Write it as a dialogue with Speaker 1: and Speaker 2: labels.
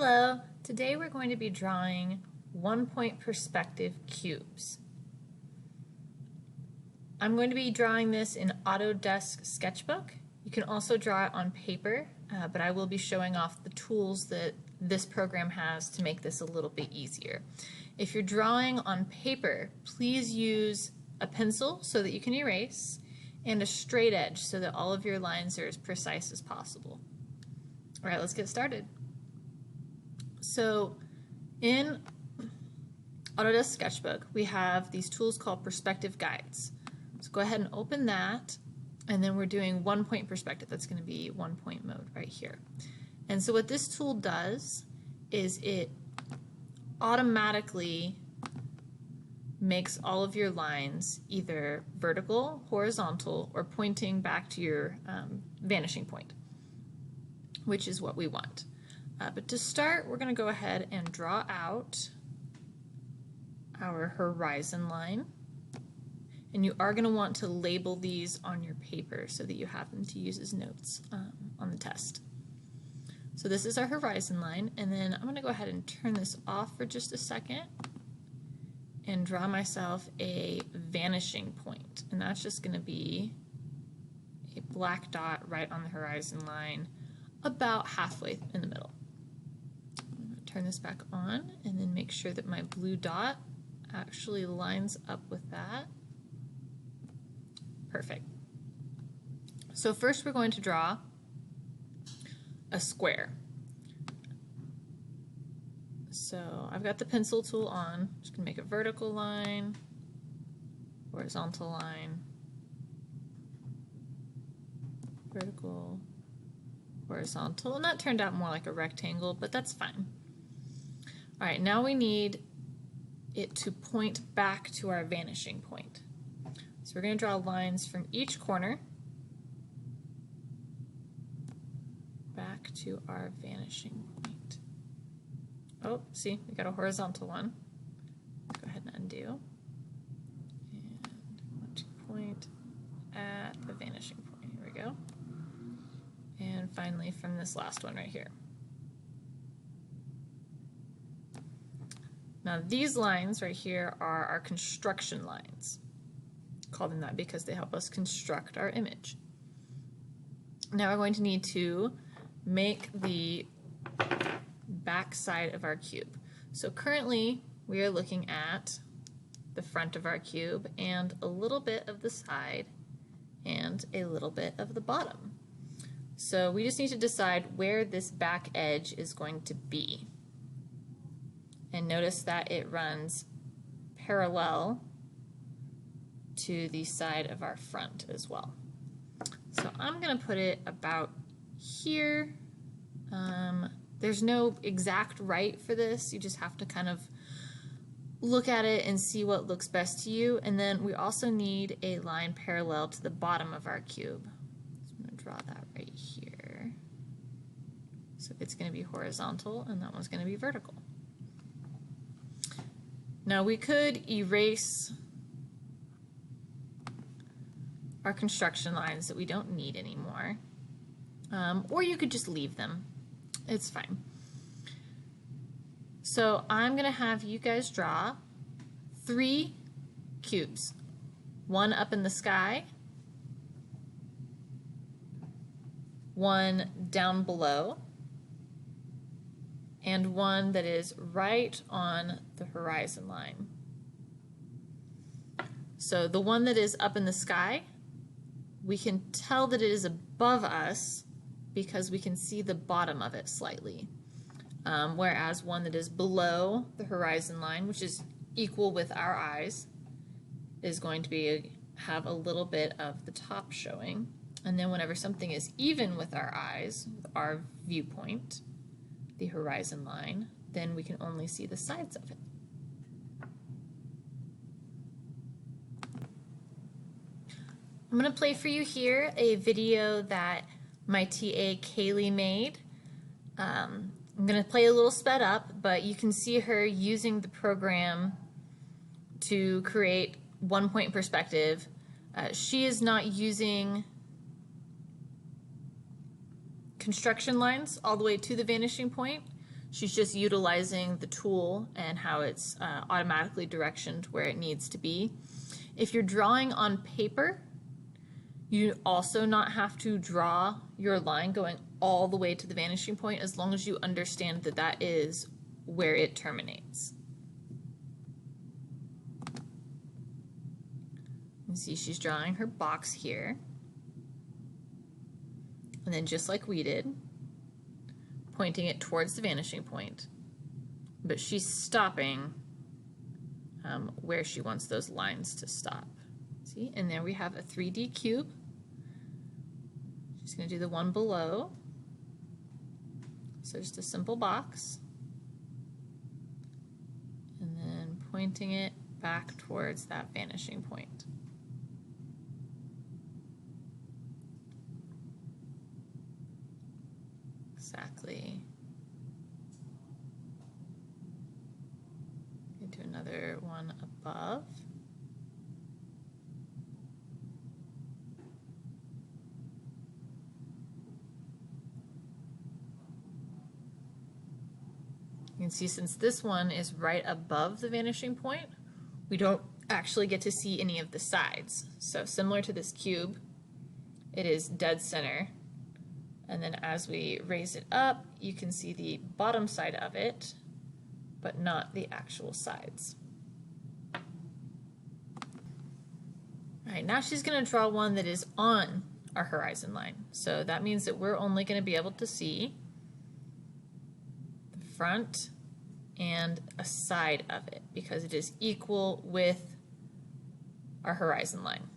Speaker 1: Hello, today we're going to be drawing one-point perspective cubes. I'm going to be drawing this in Autodesk Sketchbook. You can also draw it on paper, but I will be showing off the tools that this program has to make this a little bit easier. If you're drawing on paper, please use a pencil so that you can erase, and a straight edge so that all of your lines are as precise as possible. All right, let's get started. So in Autodesk Sketchbook, we have these tools called perspective guides. So go ahead and open that, and then we're doing one-point perspective. That's going to be one-point mode right here. And so what this tool does is it automatically makes all of your lines either vertical, horizontal, or pointing back to your vanishing point, which is what we want. But to start, we're going to go ahead and draw out our horizon line. And you are going to want to label these on your paper so that you have them to use as notes on the test. So this is our horizon line, and then I'm going to go ahead and turn this off for just a second and draw myself a vanishing point. And that's just going to be a black dot right on the horizon line about halfway in the middle. Turn this back on and then make sure that my blue dot actually lines up with that. Perfect. So first we're going to draw a square. So I've got the pencil tool on. Just gonna make a vertical line, horizontal line, vertical, horizontal, and that turned out more like a rectangle, but that's fine. All right, now we need it to point back to our vanishing point. So we're going to draw lines from each corner back to our vanishing point. Oh, see, we got a horizontal one. Go ahead and undo. And I want to point at the vanishing point. Here we go. And finally from this last one right here. Now these lines right here are our construction lines. Call them that because they help us construct our image. Now we're going to need to make the back side of our cube. So currently we are looking at the front of our cube and a little bit of the side and a little bit of the bottom. So we just need to decide where this back edge is going to be. And notice that it runs parallel to the side of our front as well. So I'm going to put it about here. There's no exact right for this. You just have to kind of look at it and see what looks best to you. And then we also need a line parallel to the bottom of our cube. So I'm going to draw that right here. So it's going to be horizontal and that one's going to be vertical. Now we could erase our construction lines that we don't need anymore, or you could just leave them. It's fine. So I'm going to have you guys draw 3 cubes, one up in the sky, one down below, and one that is right on the horizon line. So the one that is up in the sky, we can tell that it is above us because we can see the bottom of it slightly. Whereas one that is below the horizon line, which is equal with our eyes, is going to have a little bit of the top showing. And then whenever something is even with our eyes, our viewpoint, the horizon line, then we can only see the sides of it. I'm going to play for you here a video that my TA Kaylee made. I'm going to play a little sped up, but you can see her using the program to create one-point perspective. She is not using construction lines all the way to the vanishing point. She's just utilizing the tool and how it's automatically directioned where it needs to be. If you're drawing on paper, you also not have to draw your line going all the way to the vanishing point, as long as you understand that that is where it terminates. You see she's drawing her box here. And then just like we did, pointing it towards the vanishing point, but she's stopping where she wants those lines to stop. See, and there we have a 3D cube. She's going to do the one below. So just a simple box. And then pointing it back towards that vanishing point. Exactly. Do another one above. You can see since this one is right above the vanishing point, we don't actually get to see any of the sides. So similar to this cube, it is dead center. And then as we raise it up, you can see the bottom side of it, but not the actual sides. All right, now she's going to draw one that is on our horizon line. So that means that we're only going to be able to see the front and a side of it because it is equal with our horizon line.